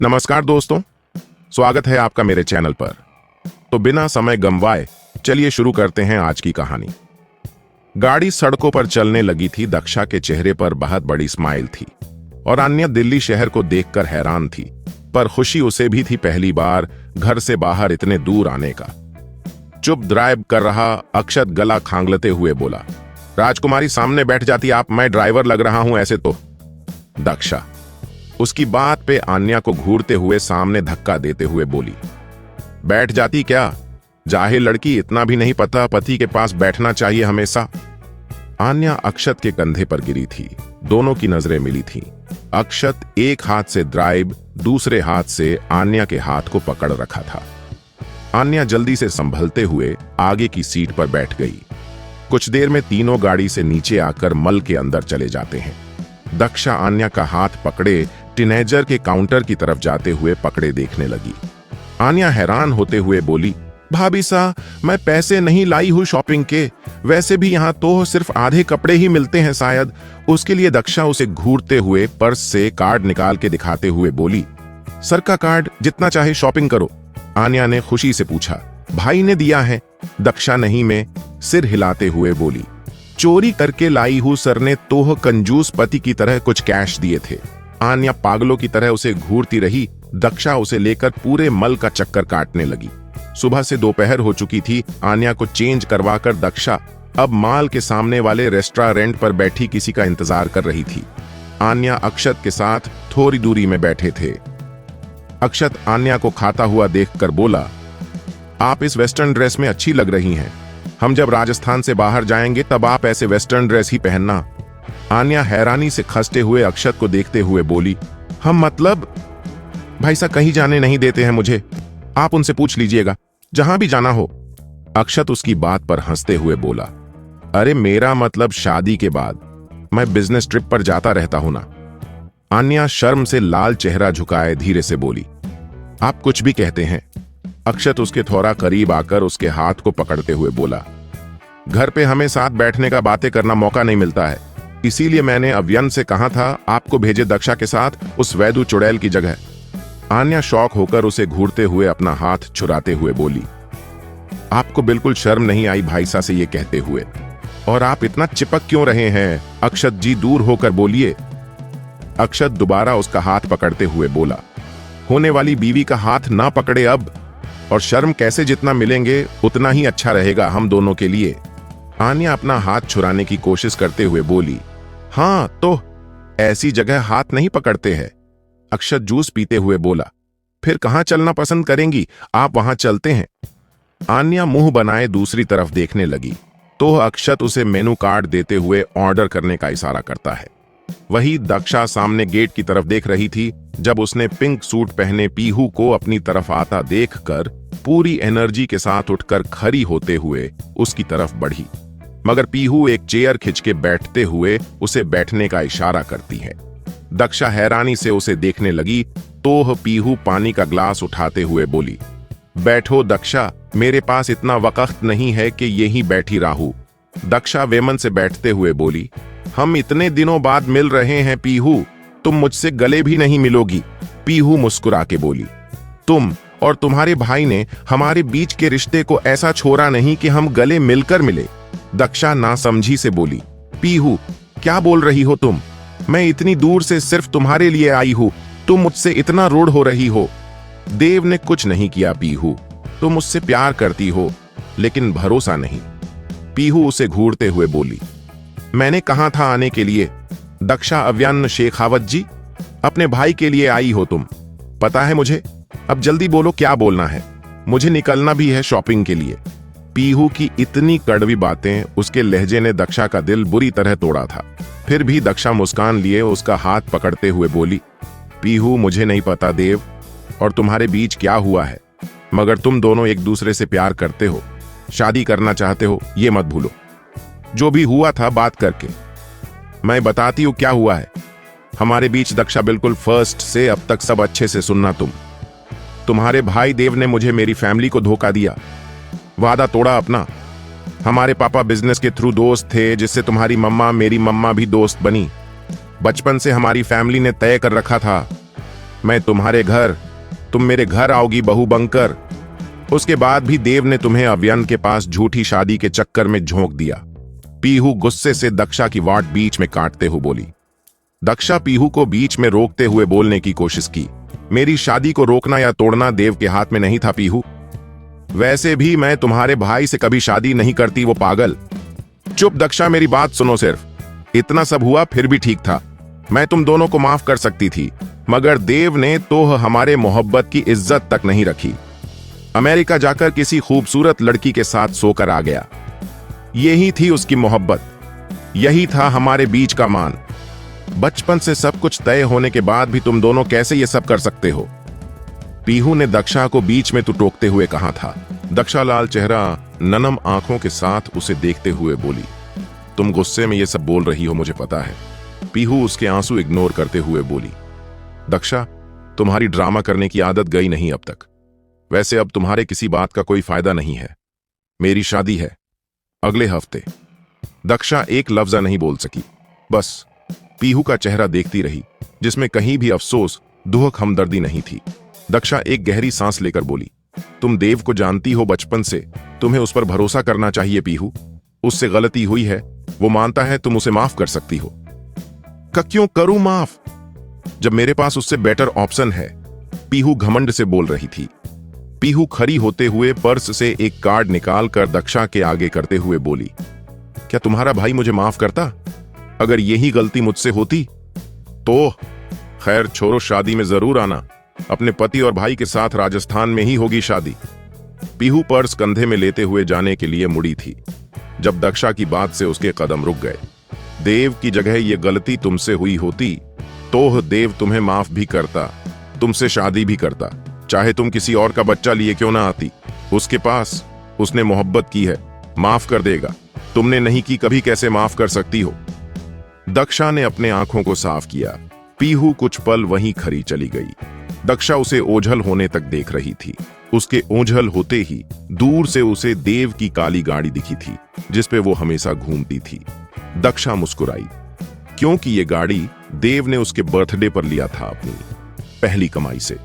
नमस्कार दोस्तों, स्वागत है आपका मेरे चैनल पर। तो बिना समय गंवाए चलिए शुरू करते हैं आज की कहानी। गाड़ी सड़कों पर चलने लगी थी। दक्षा के चेहरे पर बहुत बड़ी स्माइल थी और अन्य दिल्ली शहर को देखकर हैरान थी, पर खुशी उसे भी थी पहली बार घर से बाहर इतने दूर आने का। चुप ड्राइव कर रहा अक्षत गला खांगलते हुए बोला, राजकुमारी सामने बैठ जाती आप, मैं ड्राइवर लग रहा हूं ऐसे तो। दक्षा उसकी बात पे आन्या को घूरते हुए सामने धक्का देते हुए बोली, बैठ जाती क्या, जाहिल लड़की, इतना भी नहीं पता पति के पास बैठना चाहिए हमेशा। आन्या अक्षत के कंधे पर गिरी थी। दोनों की नजरें मिली थीं। अक्षत एक हाथ से ड्राइव, दूसरे हाथ से आन्या के हाथ को पकड़ रखा था। आन्या जल्दी से संभलते हुए आगे की सीट पर बैठ गई। कुछ देर में तीनों गाड़ी से नीचे आकर मल के अंदर चले जाते हैं। दक्षा आन्या का हाथ पकड़े टीनेजर के काउंटर की तरफ जाते हुए पकड़े देखने लगी। आन्या हैरान होते हुए बोली, भाभी सा, मैं पैसे नहीं लाई हूं शॉपिंग के, वैसे भी यहाँ तो सिर्फ आधे कपड़े ही मिलते हैं शायद। उसके लिए दक्षा उसे घूरते हुए पर्स से कार्ड निकाल के दिखाते हुए बोली, सर का कार्ड, जितना चाहे शॉपिंग करो। आन्या ने खुशी से पूछा, भाई ने दिया है? दक्षा नहीं में सिर हिलाते हुए बोली, चोरी करके लाई हूं, सर ने तो कंजूस पति की तरह कुछ कैश दिए थे। आन्या पागलों की तरह उसे घूरती रही। दक्षा उसे लेकर पूरे मल का चक्कर काटने लगी। सुबह से दोपहर हो चुकी थी। आन्या को चेंज करवाकर दक्षा अब माल के सामने वाले रेस्टोरेंट पर बैठी किसी का इंतजार कर रही थी। आन्या अक्षत के साथ थोड़ी दूरी में बैठे थे। अक्षत आन्या को खाता हुआ देखकर बोला, आप इस वेस्टर्न ड्रेस में अच्छी लग रही हैं। हम जब राजस्थान से बाहर जाएंगे तब आप ऐसे वेस्टर्न ड्रेस ही पहनना। आन्या हैरानी से खसते हुए अक्षत को देखते हुए बोली, हम मतलब? भाई साहब कहीं जाने नहीं देते हैं मुझे, आप उनसे पूछ लीजिएगा जहां भी जाना हो। अक्षत उसकी बात पर हंसते हुए बोला, अरे मेरा मतलब शादी के बाद, मैं बिजनेस ट्रिप पर जाता रहता हूं ना। आन्या शर्म से लाल चेहरा झुकाए धीरे से बोली, आप कुछ भी कहते हैं। अक्षत उसके थोड़ा करीब आकर उसके हाथ को पकड़ते हुए बोला, घर पे हमें साथ बैठने का बातें करना मौका नहीं मिलता है, इसीलिए मैंने अव्यन से कहा था आपको भेजे दक्षा के साथ उस वैदू चुड़ैल की जगह। आन्या शौक होकर उसे घूरते हुए अपना हाथ छुराते हुए बोली, आपको बिल्कुल शर्म नहीं आई भाईसा से ये कहते हुए? और आप इतना चिपक क्यों रहे हैं? अक्षत जी दूर होकर बोलिए। अक्षत दोबारा उसका हाथ पकड़ते हुए बोला, होने वाली बीवी का हाथ ना पकड़े अब, और शर्म कैसे, जितना मिलेंगे उतना ही अच्छा रहेगा हम दोनों के लिए। आन्या अपना हाथ छुड़ाने की कोशिश करते हुए बोली, हाँ तो ऐसी जगह हाथ नहीं पकड़ते हैं। अक्षत जूस पीते हुए बोला, फिर कहां चलना पसंद करेंगी आप, वहां चलते हैं। आन्या मुंह बनाए दूसरी तरफ देखने लगी तो अक्षत उसे मेनू कार्ड देते हुए ऑर्डर करने का इशारा करता है। वही दक्षा सामने गेट की तरफ देख रही थी जब उसने पिंक सूट पहने पीहू को अपनी तरफ आता देखकर पूरी एनर्जी के साथ उठकर खड़ी होते हुए उसकी तरफ बढ़ी, मगर पीहू एक चेयर खिंच के बैठते हुए उसे बैठने का इशारा करती है। दक्षा हैरानी से उसे देखने लगी तो पीहू पानी का ग्लास उठाते हुए बोली, बैठो दक्षा, मेरे पास इतना वक्त नहीं है कि यहीं बैठी रहूं। दक्षा वेमन से बैठते हुए बोली, हम इतने दिनों बाद मिल रहे हैं पीहू, तुम मुझसे गले भी नहीं मिलोगी। पीहू मुस्कुरा के बोली, तुम और तुम्हारे भाई ने हमारे बीच के रिश्ते को ऐसा छोड़ा नहीं कि हम गले मिलकर मिले। दक्षा नासमझी से बोली, पीहू क्या बोल रही हो तुम? मैं इतनी दूर से सिर्फ तुम्हारे लिए आई हूं, तुम मुझसे इतना रूड हो रही हो। देव ने कुछ नहीं किया पीहू, तुम मुझसे प्यार करती हो लेकिन भरोसा नहीं। पीहू उसे घूरते हुए बोली, मैंने कहा था आने के लिए? दक्षा अव्यन शेखावत जी, अपने भाई के लिए आई हो तुम, पता है मुझे। अब जल्दी बोलो क्या बोलना है, मुझे निकलना भी है शॉपिंग के लिए। पीहू की इतनी कड़वी बातें, उसके लहजे ने दक्षा का दिल बुरी तरह तोड़ा था। फिर भी दक्षा मुस्कान लिए उसका हाथ पकड़ते हुए बोली, पीहू मुझे नहीं पता देव और तुम्हारे बीच क्या हुआ है, मगर तुम दोनों एक दूसरे से प्यार करते हो, शादी करना चाहते हो, ये मत भूलो। जो भी हुआ था बात करके मैं बताती हूँ क्या हुआ है हमारे बीच। दक्षा बिल्कुल फर्स्ट से अब तक सब अच्छे से सुनना। तुम्हारे भाई देव ने मुझे मेरी फैमिली को धोखा दिया, वादा तोड़ा अपना। हमारे पापा बिजनेस के थ्रू दोस्त थे, जिससे तुम्हारी मम्मा मेरी मम्मा भी दोस्त बनी। बचपन से हमारी फैमिली ने तय कर रखा था मैं तुम्हारे घर, तुम मेरे घर आओगी बहू बनकर। उसके बाद भी देव ने तुम्हें अव्यन के पास झूठी शादी के चक्कर में झोंक दिया। पीहू गुस्से से दक्षा की वाट बीच में काटते हुए बोली। दक्षा पीहू को बीच में रोकते हुए बोलने की कोशिश की। मेरी शादी को रोकना या तोड़ना देव के हाथ में नहीं था पीहू। वैसे भी मैं तुम्हारे भाई से कभी शादी नहीं करती, वो पागल। चुप दक्षा, मेरी बात सुनो सिर्फ। इतना सब हुआ फिर भी ठीक था। मैं तुम दोनों को माफ कर सकती थी, मगर देव ने तो हमारे मोहब्बत की इज्जत तक नहीं रखी। अमेरिका जाकर किसी खूबसूरत लड़की के साथ सोकर आ गया। यही थी उसकी मोहब्बत, यही था हमारे बीच का मान। बचपन से सब कुछ तय होने के बाद भी तुम दोनों कैसे ये सब कर सकते हो? पीहू ने दक्षा को बीच में टोकते हुए कहा था। दक्षा लाल चेहरा, ननम आंखों के साथ उसे देखते हुए बोली, तुम गुस्से में ये सब बोल रही हो, मुझे पता है। पीहू उसके आंसू इग्नोर करते हुए बोली, दक्षा, तुम्हारी ड्रामा करने की आदत गई नहीं अब तक। वैसे अब तुम्हारे किसी बात का कोई फायदा नहीं है। मेरी शादी है अगले हफ्ते। दक्षा एक लफ्ज नहीं बोल सकी, बस पीहू का चेहरा देखती रही, जिसमें कहीं भी अफसोस, दुहक हमदर्दी नहीं थी। दक्षा एक गहरी सांस लेकर बोली, तुम देव को जानती हो बचपन से, तुम्हें उस पर भरोसा करना चाहिए पीहू। उससे गलती हुई है, वो मानता है, तुम उसे माफ कर सकती हो। क्यों करूं माफ, जब मेरे पास उससे बेटर ऑप्शन है? पीहू घमंड से बोल रही थी। पीहू खड़ी होते हुए पर्स से एक कार्ड निकाल कर दक्षा के आगे करते हुए बोली, क्या तुम्हारा भाई मुझे माफ करता? अगर यही गलती मुझसे होती तो खैर छोड़ो, शादी में जरूर आना। अपने पति और भाई के साथ राजस्थान में ही होगी शादी। पीहू पर्स कंधे में लेते हुए जाने के लिए मुड़ी थी, जब दक्षा की बात से उसके कदम रुक गए। देव की जगह ये गलती तुमसे हुई होती तो देव तुम्हें माफ भी करता, तुमसे शादी भी करता, चाहे तुम किसी और का बच्चा लिए क्यों ना आती। उसके पास, उसने मोहब्बत की है, माफ कर देगा। तुमने नहीं की, कभी कैसे माफ कर सकती हो? दक्षा ने अपने आंखों को साफ किया। पीहू कुछ पल वहीं खड़ी चली गई। दक्षा उसे ओझल होने तक देख रही थी। उसके ओझल होते ही दूर से उसे देव की काली गाड़ी दिखी थी, जिसपे वो हमेशा घूमती थी। दक्षा मुस्कुराई, क्योंकि ये गाड़ी देव ने उसके बर्थडे पर लिया था, अपनी पहली कमाई से।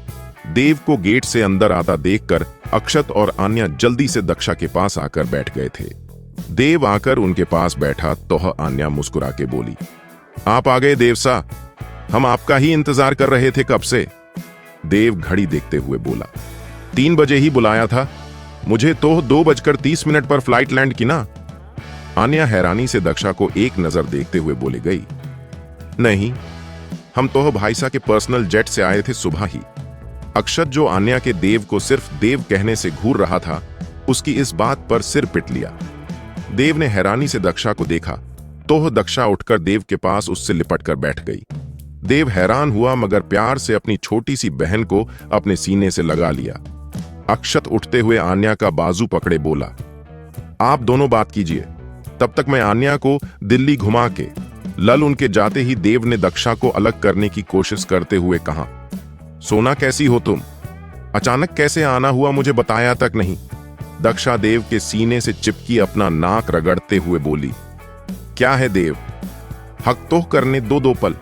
देव को गेट से अंदर आता देखकर अक्षत और आन्या जल्दी से दक्षा के पास आकर बैठ गए थे। देव आकर उनके पास बैठा तो आन्या मुस्कुरा के बोली, आप आ गए देव सा, हम आपका ही इंतजार कर रहे थे कब से। देव घड़ी देखते हुए बोला, 3 बजे ही बुलाया था, मुझे तो 2:30 पर फ्लाइट लैंड की ना। आन्या हैरानी से दक्षा को एक नजर देखते हुए बोले गई, नहीं, हम तो भाई साहब के पर्सनल जेट से आए थे सुबह ही। अक्षत, जो आन्या के देव को सिर्फ देव कहने से घूर रहा था, उसकी इस बात पर सिर पिट लिया। देव ने हैरानी से दक्षा को देखा तो दक्षा उठकर देव के पास उससे लिपट कर बैठ गई। देव हैरान हुआ, मगर प्यार से अपनी छोटी सी बहन को अपने सीने से लगा लिया। अक्षत उठते हुए आन्या का बाजू पकड़े बोला, आप दोनों बात कीजिए, तब तक मैं आन्या को दिल्ली घुमा के। लल उनके जाते ही देव ने दक्षा को अलग करने की कोशिश करते हुए कहा, सोना कैसी हो तुम? अचानक कैसे आना हुआ, मुझे बताया तक नहीं। दक्षा देव के सीने से चिपकी अपना नाक रगड़ते हुए बोली, क्या है देव, हक तो करने दो पल।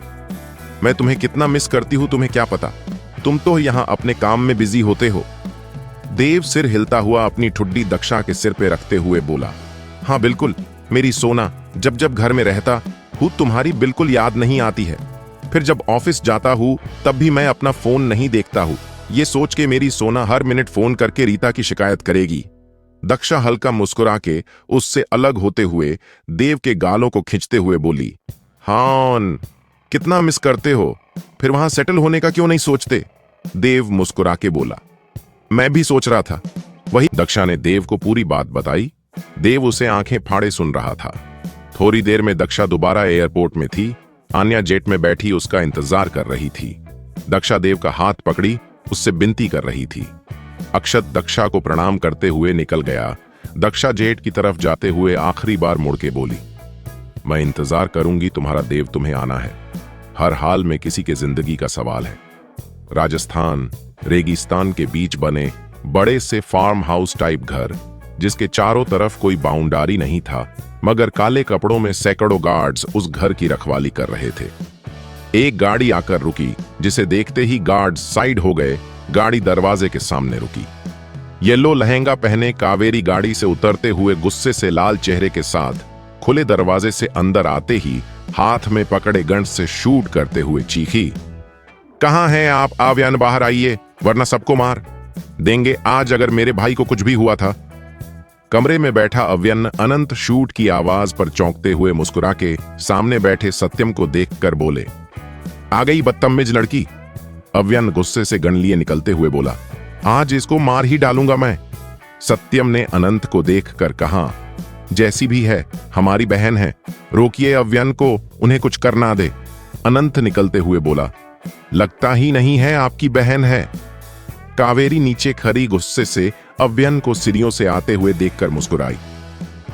मैं तुम्हें कितना मिस करती हूं तुम्हें क्या पता, तुम तो यहां अपने काम में बिजी होते हो। देव सिर हिलता हुआ अपनी ठुड्डी दक्षा के सिर पे रखते हुए बोला, हाँ बिल्कुल मेरी सोना, जब जब घर में रहता हूं तुम्हारी बिल्कुल याद नहीं आती है। फिर जब ऑफिस जाता हूं तब भी मैं अपना फोन नहीं देखता हूं, ये सोच के मेरी सोना हर मिनट फोन करके रीता की शिकायत करेगी। दक्षा हल्का मुस्कुरा के उससे अलग होते हुए देव के गालों को खींचते हुए बोली, हाँ कितना मिस करते हो, फिर वहां सेटल होने का क्यों नहीं सोचते? देव मुस्कुरा के बोला, मैं भी सोच रहा था। वही दक्षा ने देव को पूरी बात बताई। देव उसे आंखें फाड़े सुन रहा था। थोड़ी देर में दक्षा दोबारा एयरपोर्ट में थी। आन्या जेट में बैठी उसका इंतजार कर रही थी। दक्षा देव का हाथ पकड़ी उससे विनती कर रही थी। अक्षत दक्षा को प्रणाम करते हुए निकल गया। दक्षा जेट की तरफ जाते हुए आखिरी बार मुड़ के बोली, मैं इंतजार करूंगी तुम्हारा देव, तुम्हें आना है। हर हाल में किसी के जिंदगी का सवाल है। राजस्थान रेगिस्तान के बीच बने बड़े से फार्म हाउस टाइप घर, जिसके चारों तरफ कोई बाउंडारी नहीं था, मगर काले कपड़ों में सैकड़ों गार्ड्स उस घर की रखवाली कर रहे थे। एक गाड़ी आकर रुकी, जिसे देखते ही गार्ड साइड हो गए। गाड़ी दरवाजे के सामने रुकी। येलो लहंगा पहने कावेरी गाड़ी से उतरते हुए गुस्से से लाल चेहरे के साथ खुले दरवाजे से अंदर आते ही हाथ में पकड़े गन से शूट करते हुए चीखी, कहां हैं आप? अव्यन बाहर आइए, वरना सबको मार देंगे आज अगर मेरे भाई को कुछ भी हुआ था। कमरे में बैठा अव्यन अनंत शूट की आवाज पर चौंकते हुए मुस्कुरा के सामने बैठे सत्यम को देखकर बोले, आ गई बदतमीज लड़की। अव्यन गुस्से से गन लिए निकलते हुए बोला, आज इसको मार ही डालूंगा मैं। सत्यम ने अनंत को देखकर कहा, जैसी भी है हमारी बहन है, रोकिए अव्यन को, उन्हें कुछ करना दे। अनंत निकलते हुए बोला, लगता ही नहीं है आपकी बहन है। कावेरी नीचे खड़ी गुस्से से अव्यन को सीढ़ियों से आते हुए देखकर मुस्कुराई।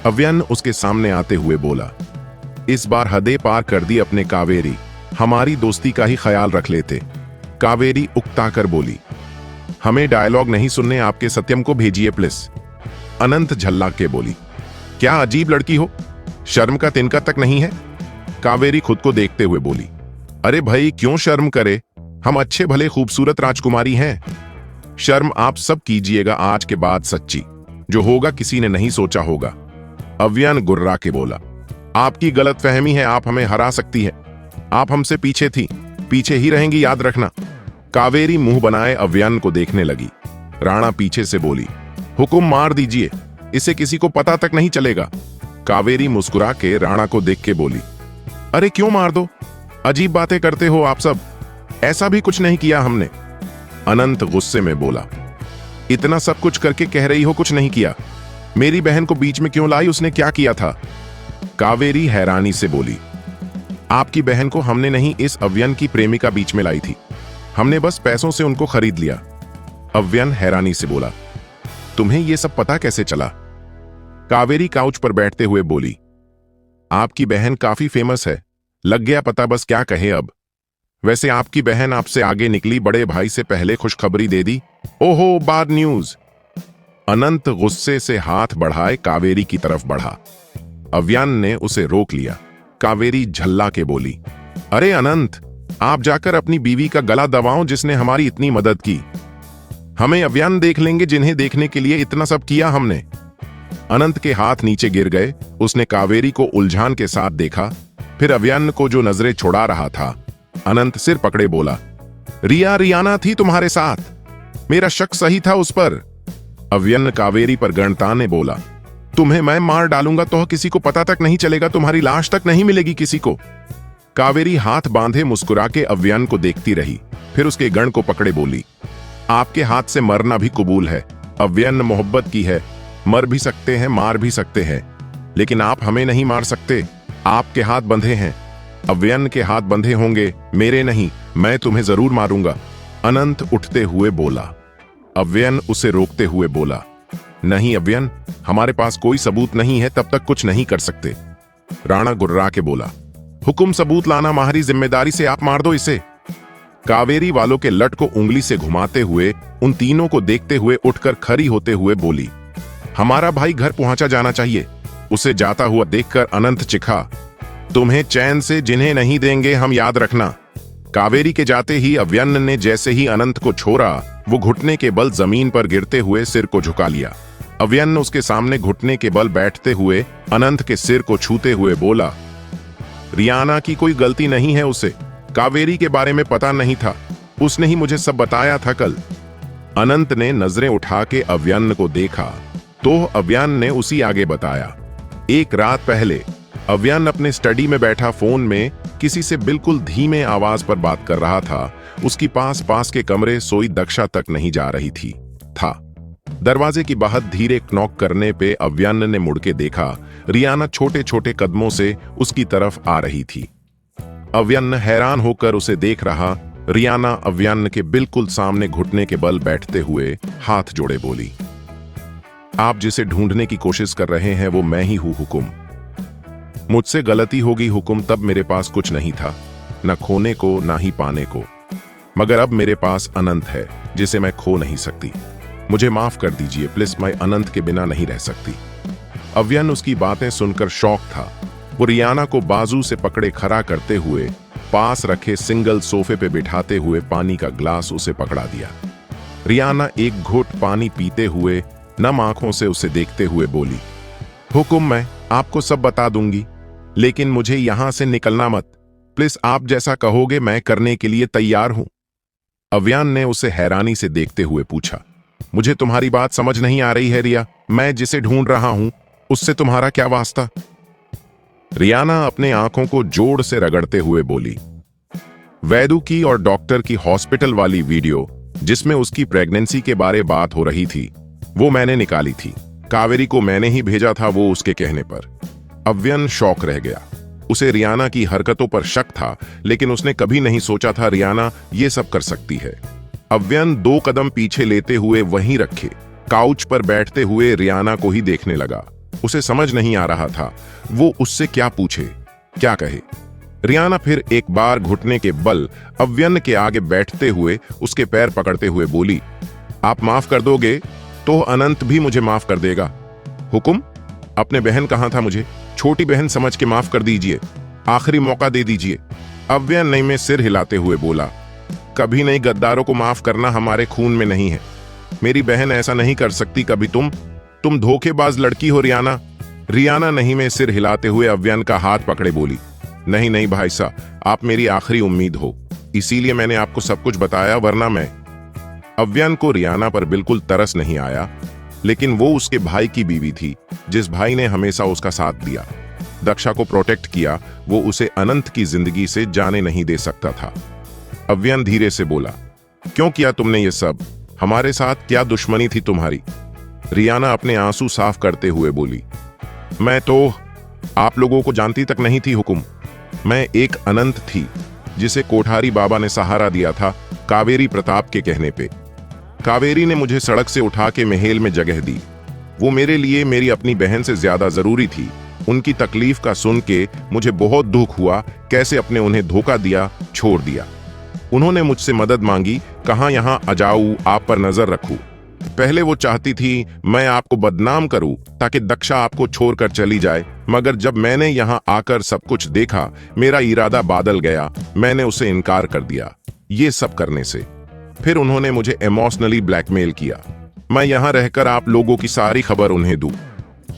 अव्यन उसके सामने आते हुए बोला, इस बार हदें पार कर दी अपने कावेरी, हमारी दोस्ती का ही ख्याल रख लेते। कावेरी उकताकर बोली, हमें डायलॉग नहीं सुनने, आपके सत्यम को भेजिए प्लीज। अनंत झल्ला के बोली, क्या अजीब लड़की हो, शर्म का तिनका तक नहीं है। कावेरी खुद को देखते हुए बोली, अरे भाई क्यों शर्म करे, हम अच्छे भले खूबसूरत राजकुमारी हैं। शर्म आप सब कीजिएगा आज के बाद, सच्ची जो होगा किसी ने नहीं सोचा होगा। अव्यन गुर्रा के बोला, आपकी गलतफहमी है, आप हमें हरा सकती है, आप हमसे पीछे थी, पीछे ही रहेंगी याद रखना। कावेरी मुंह बनाए अव्यन को देखने लगी। राणा पीछे से बोली, हुकुम मार दीजिए, इसे किसी को पता तक नहीं चलेगा। कावेरी मुस्कुरा के राणा को देख के बोली, अरे क्यों मार दो, अजीब बातें करते हो आप सब, ऐसा भी कुछ नहीं किया हमने। अनंत गुस्से में बोला, इतना सब कुछ करके कह रही हो कुछ नहीं किया, मेरी बहन को बीच में क्यों लाई, उसने क्या किया था? कावेरी हैरानी से बोली, आपकी बहन को हमने नहीं, इस अव्यन की प्रेमिका बीच में लाई थी, हमने बस पैसों से उनको खरीद लिया। अव्यन हैरानी से बोला, तुम्हें यह सब पता कैसे चला? कावेरी काउच पर बैठते हुए बोली, आपकी बहन काफी फेमस है, लग गया पता, बस क्या कहे अब। वैसे आपकी बहन आपसे आगे निकली, बड़े भाई से पहले खुशखबरी दे दी। ओहो, बैड न्यूज। अनंत गुस्से से हाथ बढ़ाए कावेरी की तरफ बढ़ा। अव्यन ने उसे रोक लिया। कावेरी झल्ला के बोली, अरे अनंत, आप जाकर अपनी बीवी का गला दबाओ जिसने हमारी इतनी मदद की। हमें अव्यन देख लेंगे जिन्हें देखने के लिए इतना सब किया हमने। अनंत के हाथ नीचे गिर गए। उसने कावेरी को उलझान के साथ देखा, फिर अव्यन को जो नजरें छुड़ा रहा था। अनंत सिर पकड़े बोला, रियाना थी तुम्हारे साथ, मेरा शक सही था उस पर। अव्यन कावेरी पर गणताने बोला, तुम्हें मैं मार डालूंगा तो किसी को पता तक नहीं चलेगा, तुम्हारी लाश तक नहीं मिलेगी किसी को। कावेरी हाथ बांधे मुस्कुरा के अव्यन को देखती रही, फिर उसके गण को पकड़े बोली, आपके हाथ से मरना भी कबूल है। अव्यन मोहब्बत की है, मर भी सकते हैं मार भी सकते हैं, लेकिन आप हमें नहीं मार सकते, आपके हाथ बंधे हैं। अव्यन के हाथ बंधे होंगे, मेरे नहीं, मैं तुम्हें जरूर मारूंगा। अनंत उठते हुए बोला। अव्यन उसे रोकते हुए बोला, नहीं अव्यन, हमारे पास कोई सबूत नहीं है, तब तक कुछ नहीं कर सकते। राणा गुर्रा के बोला, हुकुम सबूत लाना, हमारी जिम्मेदारी से आप मार दो इसे। कावेरी वालों के लट को उंगली से घुमाते हुए उन तीनों को देखते हुए उठकर खड़ी होते हुए बोली, हमारा भाई घर पहुंचा जाना चाहिए। उसे जाता हुआ देखकर अनंत चिखा, तुम्हें चैन से जिन्हें नहीं देंगे हम, याद रखना। कावेरी के जाते ही अव्यन ने जैसे ही अनंत को छोड़ा, वो घुटने के बल जमीन पर गिरते हुए सिर को झुका लिया। अव्यन उसके सामने घुटने के बल बैठते हुए अनंत के सिर को छूते हुए बोला, रियाना की कोई गलती नहीं है, उसे कावेरी के बारे में पता नहीं था, उसने ही मुझे सब बताया था कल। अनंत ने नजरें उठा के अव्यन को देखा तो अव्यन ने उसी आगे बताया, एक रात पहले अव्यन अपने स्टडी में बैठा फोन में किसी से बिल्कुल धीमे आवाज पर बात कर रहा था। उसकी पास के कमरे सोई दक्षा तक नहीं जा रही था। दरवाजे की बाहर धीरे नॉक करने पे अव्यन ने मुड़ के देखा, रियाना छोटे छोटे कदमों से उसकी तरफ आ रही थी। अव्यन हैरान होकर उसे देख रहा। रियाना अव्यन के बिल्कुल सामने घुटने के बल बैठते हुए हाथ जोड़े बोली, आप जिसे ढूंढने की कोशिश कर रहे हैं वो मैं ही हूं हुकुम। मुझसे गलती होगी हुकुम, तब मेरे पास कुछ नहीं था, न खोने को ना ही पाने को, मगर अब मेरे पास अनंत है जिसे मैं खो नहीं सकती। मुझे माफ कर दीजिए प्लीज, मैं अनंत के बिना नहीं रह सकती। अव्यन उसकी बातें सुनकर शौक था। वो रियाना को बाजू से पकड़े खड़ा करते हुए पास रखे सिंगल सोफे पे बिठाते हुए पानी का ग्लास उसे पकड़ा दिया। रियाना एक घूंट पानी पीते हुए नम आंखों से उसे देखते हुए बोली, हुकुम, मैं आपको सब बता दूंगी, लेकिन मुझे यहां से निकलना मत। प्लीज, आप जैसा कहोगे मैं करने के लिए तैयार हूं। अव्यान ने उसे हैरानी से देखते हुए पूछा, मुझे तुम्हारी बात समझ नहीं आ रही है रिया। मैं जिसे ढूंढ रहा हूं उससे तुम्हारा क्या वास्ता? रियाना अपने आंखों को जोर से रगड़ते हुए बोली, वैदू की और डॉक्टर की हॉस्पिटल वाली वीडियो जिसमें उसकी प्रेगनेंसी के बारे बात हो रही थी, वो मैंने निकाली थी। कावेरी को मैंने ही भेजा था वो उसके कहने पर। अव्यन शौक रह गया। उसे रियाना की हरकतों पर शक था, लेकिन उसने कभी नहीं सोचा था रियाना ये सब कर सकती है। अव्यन 2 कदम पीछे लेते हुए वहीं रखे काउच पर बैठते हुए रियाना को ही देखने लगा। उसे समझ नहीं आ रहा था वो उससे क्या पूछे, क्या कहे। रियाना फिर एक बार घुटने के बल अव्यन के आगे बैठते हुए उसके पैर पकड़ते हुए बोली, आप माफ कर दोगे तो अनंत भी मुझे माफ कर देगा। हुकुम, अपने बहन कहां था, मुझे छोटी बहन समझ के माफ कर दीजिए, आखिरी मौका दे दीजिए। अव्यन नई में सिर हिलाते हुए बोला, कभी नहीं, गद्दारों को माफ करना हमारे खून में नहीं है। मेरी बहन ऐसा नहीं कर सकती कभी। तुम धोखेबाज लड़की हो रियाना। रियाना नहीं में सिर हिलाते हुए अव्यन का हाथ पकड़े बोली, नहीं नहीं भाई साहब, आप मेरी आखिरी उम्मीद हो, इसीलिए मैंने आपको सब कुछ बताया, वरना मैं। अव्यन को रियाना पर बिल्कुल तरस नहीं आया, लेकिन वो उसके भाई की बीवी थी, जिस भाई ने हमेशा उसका साथ दिया, दक्षा को प्रोटेक्ट किया। वो उसे अनंत की जिंदगी से जाने नहीं दे सकता था। अव्यन धीरे से बोला, क्यों किया तुमने ये सब? हमारे साथ क्या दुश्मनी थी तुम्हारी? रियाना अपने आंसू साफ करते हुए बोली, मैं तो आप लोगों को जानती तक नहीं थी हुकुम। मैं एक अनंत थी जिसे कोठारी बाबा ने सहारा दिया था कावेरी प्रताप के कहने पे। कावेरी ने मुझे सड़क से उठा के महल में जगह दी। वो मेरे लिए मेरी अपनी बहन से ज्यादा जरूरी थी। उनकी तकलीफ का सुन के मुझे बहुत दुख हुआ, कैसे अपने उन्हें धोखा दिया, छोड़ दिया। उन्होंने मुझसे मदद मांगी, कहा यहां आ जाऊं, आप पर नजर रखूं। पहले वो चाहती थी मैं आपको बदनाम करूं ताकि दक्षा आपको छोड़कर चली जाए, मगर जब मैंने यहां आकर सब कुछ देखा, मेरा इरादा बदल गया। मैंने उसे इनकार कर दिया ये सब करने से। फिर उन्होंने मुझे इमोशनली ब्लैकमेल किया, मैं यहां रहकर आप लोगों की सारी खबर उन्हें दूं।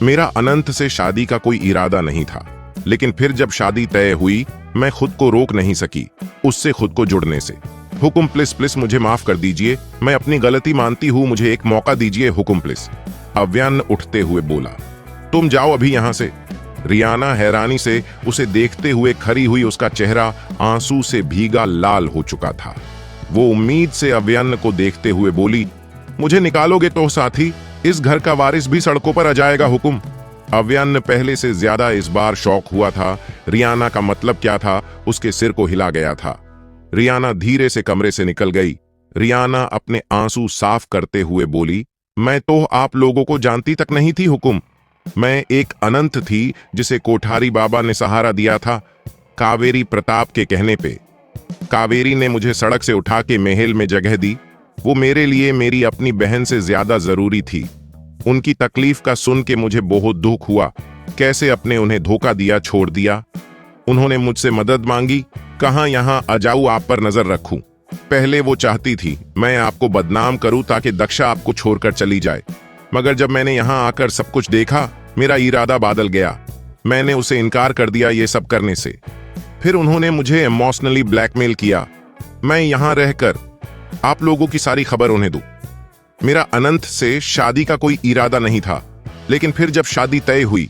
मेरा अनंत से शादी का कोई इरादा नहीं था, लेकिन फिर जब शादी तय हुई, मैं खुद को रोक नहीं सकी उससे खुद को जुड़ने से। हुकुम, प्लीज प्लीज मुझे माफ कर दीजिए, मैं अपनी गलती मानती हूँ, मुझे एक मौका दीजिए हुकुम प्लीज। अव्यन उठते हुए बोला, तुम जाओ अभी यहां से। रियाना हैरानी से उसे देखते हुए खड़ी हुई, उसका चेहरा आंसू से भीगा लाल हो चुका था। वो उम्मीद से अव्यन को देखते हुए बोली, मुझे निकालोगे तो साथी, इस घर का वारिस भी सड़कों पर आ जाएगा हुकुम। अव्यन पहले से ज्यादा इस बार शौक हुआ था। रियाना का मतलब क्या था, उसके सिर को हिला गया था। रियाना धीरे से कमरे से निकल गई। रियाना अपने आंसू साफ करते हुए बोली, मैं तो आप लोगों को जानती तक नहीं थी हुकुम। मैं एक अनंत थी जिसे कोठारी बाबा ने सहारा दिया था कावेरी प्रताप के कहने पे। कावेरी ने मुझे सड़क से उठा के महल में जगह दी। वो मेरे लिए मेरी अपनी बहन से ज्यादा जरूरी थी। उनकी तकलीफ का सुन के मुझे बहुत दुख हुआ, कैसे अपने उन्हें धोखा दिया, छोड़ दिया। उन्होंने मुझसे मदद मांगी, कहा यहां आ जाऊं, आप पर नजर रखूं। पहले वो चाहती थी मैं आपको बदनाम करूं ताकि दक्षा आपको छोड़कर चली जाए, मगर जब मैंने यहां आकर सब कुछ देखा, मेरा इरादा बदल गया। मैंने उसे इनकार कर दिया ये सब करने से। फिर उन्होंने मुझे इमोशनली ब्लैकमेल किया, मैं यहां रहकर आप लोगों की सारी खबर उन्हें दूं। मेरा अनंत से शादी का कोई इरादा नहीं था, लेकिन फिर जब शादी तय हुई,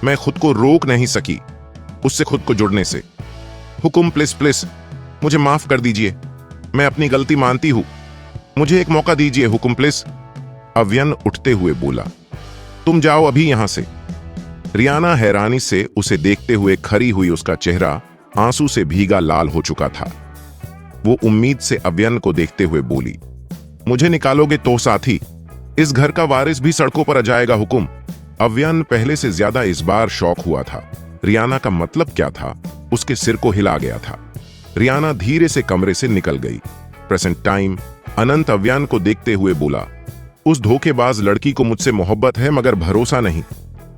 मैं खुद को रोक नहीं सकी उससे खुद को जुड़ने से। हुकुम, प्लीज प्लीज मुझे माफ कर दीजिए, मैं अपनी गलती मानती हूं, मुझे एक मौका दीजिए हुकुम प्लीज। अव्यन उठते हुए बोला, तुम जाओ अभी यहां से। रियाना हैरानी से उसे देखते हुए खड़ी हुई, उसका चेहरा आंसू से भीगा लाल हो चुका था। वो उम्मीद से अव्यन को देखते हुए बोली, मुझे निकालोगे तो साथी, इस घर का वारिस भी सड़कों पर आ जाएगा हुकुम। अव्यन पहले से ज्यादा इस बार शौक हुआ था। रियाना का मतलब क्या था, उसके सिर को हिला गया था। रियाना धीरे से कमरे से निकल गई। Present time. अनंत अव्यन को देखते हुए बोला, उस धोखेबाज लड़की को मुझसे मोहब्बत है मगर भरोसा नहीं।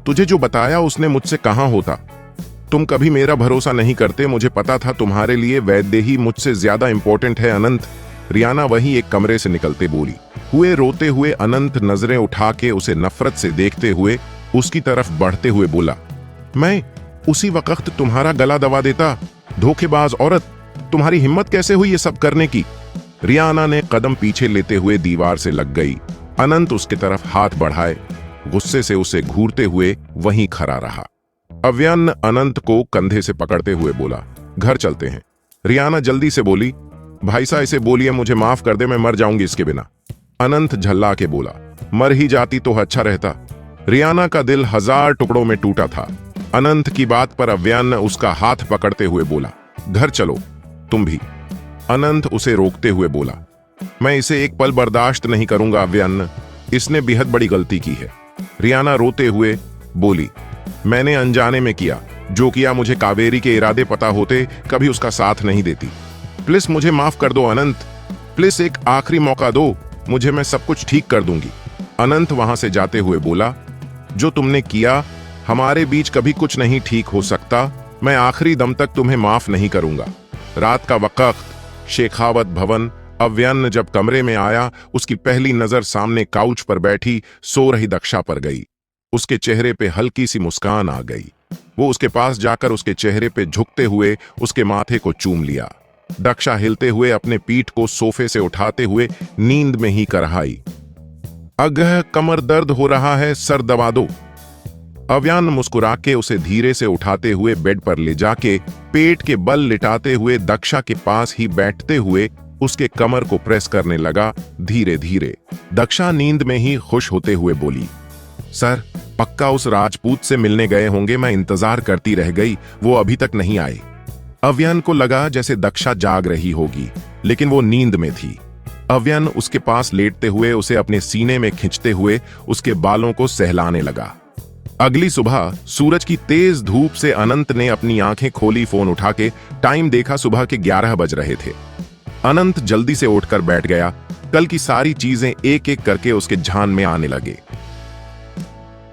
तुझे जो बताया उसने मुझसे कहां होता। तुम कभी मेरा भरोसा नहीं करते, मुझे पता था तुम्हारे लिए वैद्य ही मुझसे ज्यादा इंपॉर्टेंट है अनंत। रियाना वहीं एक कमरे से निकलते बोली। हुए रोते हुए अनंत नजरें उठा के उसे नफरत से देखते हुए उसकी तरफ बढ़ते हुए बोला, मैं उसी वक्त तुम्हारा गला दबा देता। धोखेबाज औरत, तुम्हारी हिम्मत कैसे हुई ये सब करने की? रियाना ने कदम पीछे लेते हुए दीवार से लग गई। अनंत उसकी तरफ हाथ बढ़ाए गुस्से से उसे घूरते हुए वहीं खड़ा रहा। अव्यन अनंत को कंधे से पकड़ते हुए बोला, घर चलते हैं। रियाना जल्दी से बोली, भाई साहब इसे बोलिए मुझे माफ कर दे, मैं मर जाऊंगी इसके बिना। अनंत झल्ला के बोला, मर ही जाती तो अच्छा रहता। रियाना का दिल 1000 टुकड़ों में टूटा था। अनंत की बात पर अव्यन उसका हाथ पकड़ते हुए बोला, घर चलो तुम भी। अनंत उसे रोकते हुए बोला, मैं इसे एक पल बर्दाश्त नहीं करूंगा अव्यन, इसने बेहद बड़ी गलती की है। रियाना रोते हुए बोली, मैंने अनजाने में किया, जो किया मुझे कावेरी के इरादे पता होते कभी उसका साथ नहीं देती। प्लीज मुझे माफ कर दो अनंत, प्लीज एक आखिरी मौका दो मुझे, मैं सब कुछ ठीक कर दूंगी। अनंत वहां से जाते हुए बोला, जो तुमने किया हमारे बीच कभी कुछ नहीं ठीक हो सकता, मैं आखिरी दम तक तुम्हें माफ नहीं करूंगा। रात का वक्त, शेखावत भवन। अव्यन जब कमरे में आया उसकी पहली नजर सामने काउच पर बैठी सो रही दक्षा पर गई। उसके चेहरे पे हल्की सी मुस्कान आ गई। वो उसके पास जाकर उसके चेहरे पे झुकते हुए उसके माथे को चूम लिया। दक्षा हिलते हुए अपने पीठ को सोफे से उठाते हुए नींद में ही करहाई। अगह कमर दर्द हो रहा है, सर दबा दो। अव्यान मुस्कुरा के उसे धीरे से उठाते हुए बेड पर ले जाके पेट के बल लिटाते हुए दक्षा के पास ही बैठते हुए उसके कमर को प्रेस करने लगा धीरे धीरे। दक्षा नींद में ही खुश होते हुए बोली, सर पक्का उस राजपूत से मिलने गए होंगे, मैं इंतजार करती रह गई, वो अभी तक नहीं आए। अव्यन को लगा जैसे दक्षा जाग रही होगी, लेकिन वो नींद में थी। अव्यन उसके पास लेटते हुए उसे अपने सीने में खींचते हुए उसके बालों को सहलाने लगा। अगली सुबह सूरज की तेज धूप से अनंत ने अपनी आंखें खोली, फोन उठा के टाइम देखा, सुबह के 11 बज रहे थे। अनंत जल्दी से उठकर बैठ गया। कल की सारी चीजें एक एक करके उसके ध्यान में आने लगे।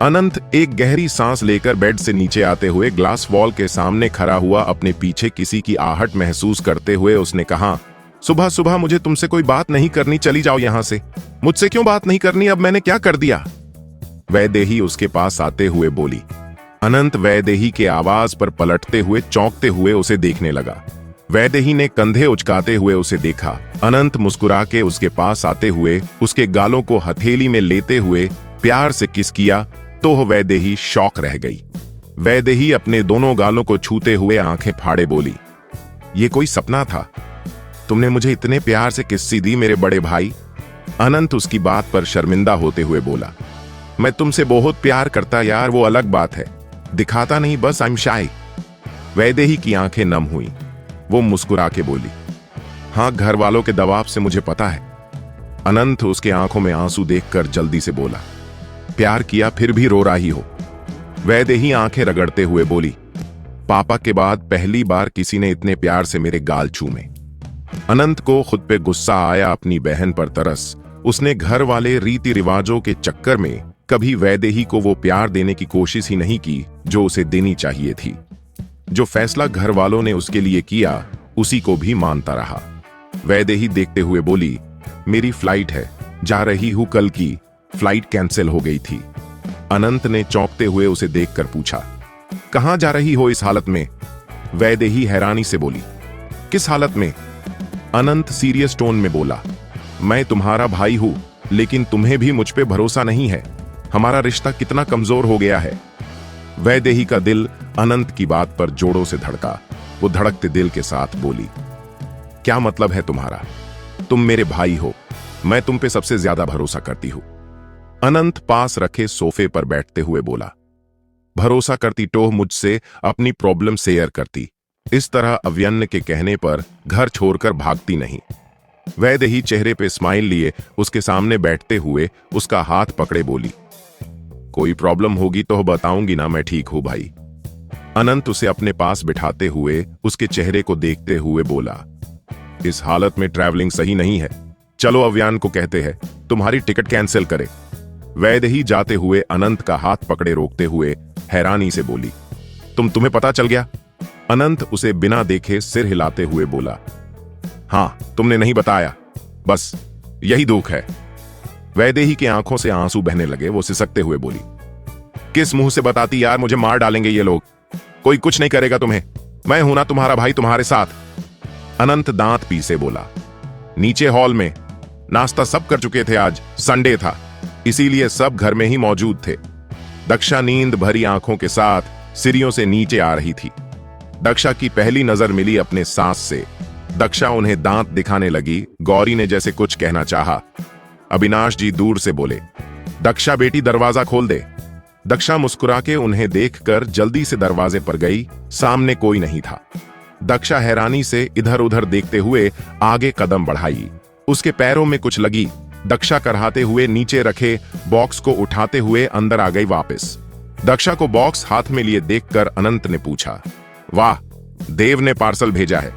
अनंत एक गहरी सांस लेकर बेड से नीचे आते हुए ग्लास वॉल के सामने खड़ा हुआ। अपने पीछे किसी की आहट महसूस करते हुए उसने कहा, सुबह सुबह मुझे तुमसे कोई बात नहीं करनी, चली जाओ यहां से। मुझसे क्यों बात नहीं करनी, अब मैंने क्या कर दिया? वैदेही उसके पास आते हुए बोली। अनंत वैदेही के आवाज पर पलटते हुए चौंकते हुए उसे देखने लगा। वैदेही ने कंधे उचकाते हुए उसे देखा। अनंत मुस्कुरा के उसके पास आते हुए उसके गालों को हथेली में लेते हुए प्यार से किस किया तो वैदेही शौक रह गई। वैदेही अपने दोनों गालों को छूते हुए आंखें फाड़े बोली, ये कोई सपना था? तुमने मुझे इतने प्यार से किस्सी दी मेरे बड़े भाई। अनंत उसकी बात पर शर्मिंदा होते हुए बोला, मैं तुमसे बहुत प्यार करता यार, वो अलग बात है, दिखाता नहीं, बस आई एम शाय। वैदेही की आंखें नम हुई। वो मुस्कुरा के बोली, हाँ घर वालों के दबाव से मुझे पता है। अनंत उसके आंखों में आंसू देखकर जल्दी से बोला, प्यार किया फिर भी रो रही हो? वैदेही आंखें रगड़ते हुए बोली, पापा के बाद पहली बार किसी ने इतने प्यार से मेरे गाल चूमे। अनंत को खुद पे गुस्सा आया, अपनी बहन पर तरस। उसने घर वाले रीति रिवाजों के चक्कर में कभी वैदेही को वो प्यार देने की कोशिश ही नहीं की जो उसे देनी चाहिए थी। जो फैसला घर वालों ने उसके लिए किया उसी को भी मानता रहा। वैदेही देखते हुए बोली, मेरी फ्लाइट है, जा रही हूं, कल की फ्लाइट कैंसिल हो गई थी। अनंत ने चौंकते हुए उसे देखकर पूछा, कहां जा रही हो इस हालत में? वैदेही हैरानी से बोली, किस हालत में? अनंत सीरियस टोन में बोला, मैं तुम्हारा भाई हूं, लेकिन तुम्हें भी मुझ पे भरोसा नहीं है। हमारा रिश्ता कितना कमजोर हो गया है। वैदेही का दिल अनंत की बात पर जोरों से धड़का। वो धड़कते दिल के साथ बोली, क्या मतलब है तुम्हारा? तुम मेरे भाई हो, मैं तुम पे सबसे ज्यादा भरोसा करती हूं। अनंत पास रखे सोफे पर बैठते हुए बोला, भरोसा करती तो मुझसे अपनी प्रॉब्लम शेयर करती, इस तरह अव्यन्न के कहने पर घर छोड़कर भागती नहीं। वैदेही चेहरे पे स्माइल लिए उसके सामने बैठते हुए उसका हाथ पकड़े बोली, कोई प्रॉब्लम होगी तो बताऊंगी ना, मैं ठीक हूं भाई। अनंत उसे अपने पास बिठाते हुए उसके चेहरे को देखते हुए बोला, इस हालत में ट्रैवलिंग सही नहीं है, चलो अव्यान को कहते हैं तुम्हारी टिकट कैंसिल करे। वैदेही जाते हुए अनंत का हाथ पकड़े रोकते हुए हैरानी से बोली, तुम्हें पता चल गया? अनंत उसे बिना देखे सिर हिलाते हुए बोला। हाँ, तुमने नहीं बताया, बस यही दुख है। वैदेही की आंखों से आंसू बहने लगे। वो सिसकते हुए बोली, किस मुंह से बताती यार, मुझे मार डालेंगे ये लोग। कोई कुछ नहीं करेगा तुम्हें, मैं हूं ना तुम्हारा भाई तुम्हारे साथ। अनंत दांत पीसे बोला। नीचे हॉल में नाश्ता सब कर चुके थे, आज संडे था, इसीलिए सब घर में ही मौजूद थे। दक्षा नींद भरी आंखों के साथ सीढ़ियों से नीचे आ रही थी। दक्षा की पहली नजर मिली अपने सास से। दक्षा उन्हें दांत दिखाने लगी। गौरी ने जैसे कुछ कहना चाहा। अविनाश जी दूर से बोले, दक्षा बेटी दरवाजा खोल दे। दक्षा मुस्कुरा के उन्हें देखकर जल्दी से दरवाजे पर गई। सामने कोई नहीं था। दक्षा हैरानी से इधर उधर देखते हुए आगे कदम बढ़ाई। उसके पैरों में कुछ लगी। दक्षा करहाते हुए नीचे रखे बॉक्स को उठाते हुए अंदर आ गई वापस। दक्षा को बॉक्स हाथ में लिए देखकर अनंत ने पूछा, वाह, देव ने पार्सल भेजा है।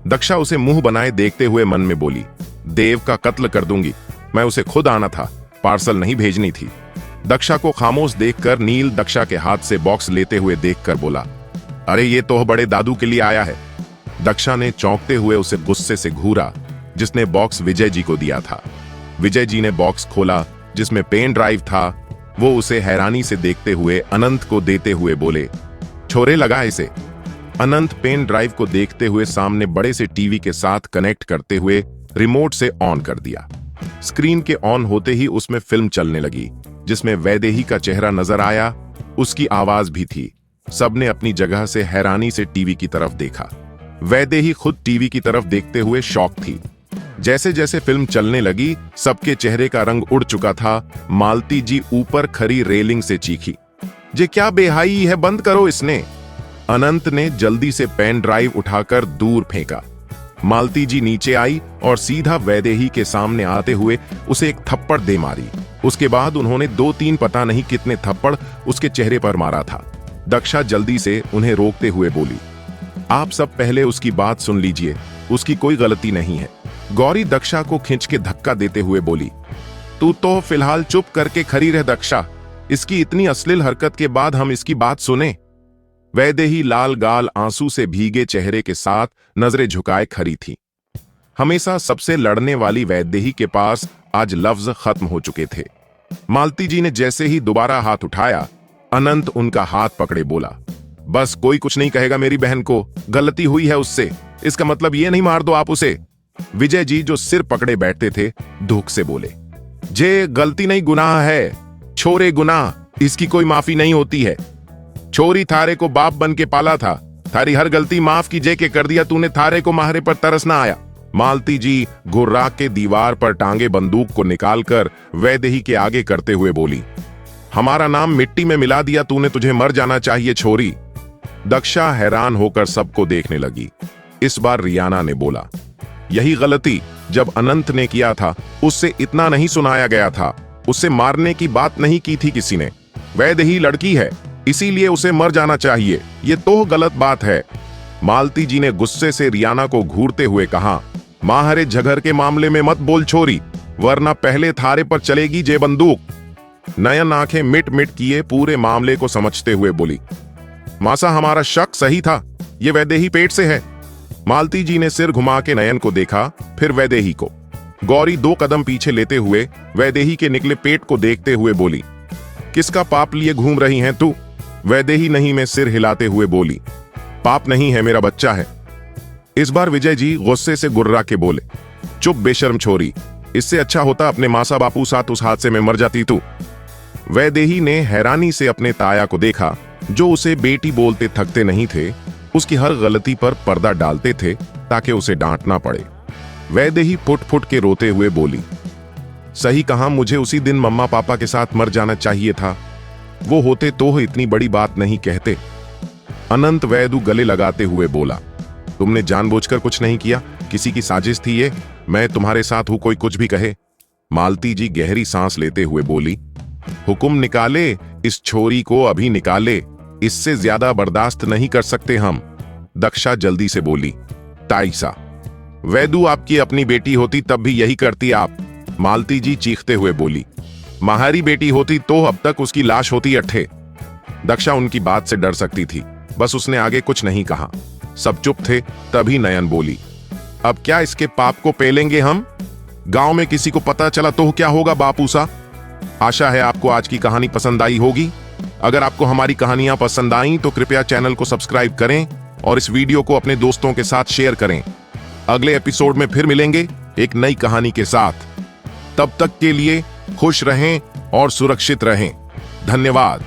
दक्षा उसे मुंह बनाए देखते हुए मन में बोली, देव का कत्ल कर दूंगी, मैं उसे खुद आना था, पार्सल नहीं भेजनी थी। दक्षा को खामोश देखकर नील दक्षा के हाथ से बॉक्स लेते हुए देखकर बोला, अरे ये तो बड़े दादू के लिए आया है। दक्षा ने चौंकते हुए उसे गुस्से से घूरा, जिसने बॉक्स विजय जी को दिया था। विजय जी ने बॉक्स खोला, जिसमें पेन ड्राइव था। वो उसे हैरानी से देखते हुए अनंत को देते हुए बोले, छोरे लगा इसे। अनंत पेन ड्राइव को देखते हुए सामने बड़े से टीवी के साथ कनेक्ट करते हुए रिमोट से ऑन कर दिया। स्क्रीन के ऑन होते ही उसमें फिल्म चलने लगी, जिसमें वैदेही का चेहरा नजर आया, उसकी आवाज भी थी। सबने अपनी जगह से हैरानी से टीवी की तरफ देखा। वैदेही खुद टीवी की तरफ देखते हुए शॉक थी। जैसे जैसे फिल्म चलने लगी, सबके चेहरे का रंग उड़ चुका था। मालती जी ऊपर खड़ी रेलिंग से चीखी, ये क्या बेहाई है, बंद करो इसने। अनंत ने जल्दी से पेन ड्राइव उठाकर दूर फेंका। मालती जी नीचे आई और सीधा वैदेही के सामने आते हुए उसे एक थप्पड़ दे मारी। उसके बाद उन्होंने 2-3 पता नहीं कितने थप्पड़ उसके चेहरे पर मारा था। दक्षा जल्दी से उन्हें रोकते हुए बोली, आप सब पहले उसकी बात सुन लीजिए, उसकी कोई गलती नहीं है। गौरी दक्षा को खींच के धक्का देते हुए बोली, तू तो फिलहाल चुप करके खड़ी रह दक्षा, इसकी इतनी अश्लील हरकत के बाद हम इसकी बात सुने। वैदेही लाल गाल आंसू से भीगे चेहरे के साथ नजरें झुकाए खड़ी थी। हमेशा सबसे लड़ने वाली वैदेही के पास आज लफ्ज खत्म हो चुके थे। मालती जी ने जैसे ही दोबारा हाथ उठाया, अनंत उनका हाथ पकड़े बोला, बस कोई कुछ नहीं कहेगा, मेरी बहन को गलती हुई है उससे, इसका मतलब ये नहीं मार दो आप उसे। विजय जी जो सिर पकड़े बैठते थे दुख से बोले, जे गलती नहीं गुनाह है, छोरे गुनाह, इसकी कोई माफी नहीं होती है। छोरी थारे को बाप बन के पाला था, थारी हर गलती माफ की जे के कर दिया तूने, थारे को मारे पर तरस ना आया। मालती जी गुर्रा के दीवार पर टांगे बंदूक को निकालकर वैदेही के आगे करते हुए बोली, हमारा नाम मिट्टी में मिला दिया तूने, तुझे मर जाना चाहिए छोरी। दक्षा हैरान होकर सबको देखने लगी। इस बार रियाना ने बोला, यही गलती जब अनंत ने किया था, उससे इतना नहीं सुनाया गया था, उससे मारने की बात नहीं की थी किसी ने। वैदेही लड़की है, इसीलिए उसे मर जाना चाहिए, ये तो गलत बात है। मालती जी ने गुस्से से रियाना को घूरते हुए कहा, माहरे झगर के मामले में मत बोल छोरी, वरना पहले थारे पर चलेगी जे बंदूक। नयन आंखें मिट मिट किए पूरे मामले को समझते हुए बोली, मासा हमारा शक सही था, ये वैदेही पेट से है। मालती जी ने सिर घुमा के नयन को देखा, फिर वैदेही को। गौरी 2 कदम पीछे लेते हुए वैदेही के निकले पेट को देखते हुए बोली, किसका पाप लिए घूम रही हैं तू? वैदेही नहीं में सिर हिलाते हुए बोली, पाप नहीं है, मेरा बच्चा है। इस बार विजय जी गुस्से से गुर्रा के बोले, चुप बेशर्म छोरी, इससे अच्छा होता अपने मासा बापू साथ उस हादसे में मर जाती तू। वैदेही ने हैरानी से अपने ताया को देखा, जो उसे बेटी बोलते थकते नहीं थे, उसकी हर गलती पर पर्दा डालते थे ताकि उसे डांटना पड़े। वैदेही फुट फुट के रोते हुए बोली, सही कहा, मुझे उसी दिन मम्मा पापा के साथ मर जाना चाहिए था, वो होते तो इतनी बड़ी बात नहीं कहते। अनंत वैदू गले लगाते हुए बोला, तुमने जानबूझकर कुछ नहीं किया, किसी की साजिश थी ये, मैं तुम्हारे साथ हूं, कोई कुछ भी कहे। मालती जी गहरी सांस लेते हुए बोली, हुक्म निकाले, इस छोरी को अभी निकाले, इससे ज्यादा बर्दाश्त नहीं कर सकते हम। दक्षा जल्दी से बोली, ताईसा, वैदू आपकी अपनी बेटी होती तब भी यही करती आप। मालती जी चीखते हुए बोली, माहारी बेटी होती तो अब तक उसकी लाश होती अट्ठे। दक्षा उनकी बात से डर सकती थी, बस उसने आगे कुछ नहीं कहा। सब चुप थे। तभी नयन बोली, अब क्या इसके पाप को पेलेंगे हम? गांव में किसी को पता चला तो क्या होगा बापू सा? आशा है आपको आज की कहानी पसंद आई होगी। अगर आपको हमारी कहानियां पसंद आई तो कृपया चैनल को सब्सक्राइब करें और इस वीडियो को अपने दोस्तों के साथ शेयर करें। अगले एपिसोड में फिर मिलेंगे एक नई कहानी के साथ। तब तक के लिए खुश रहें और सुरक्षित रहें। धन्यवाद।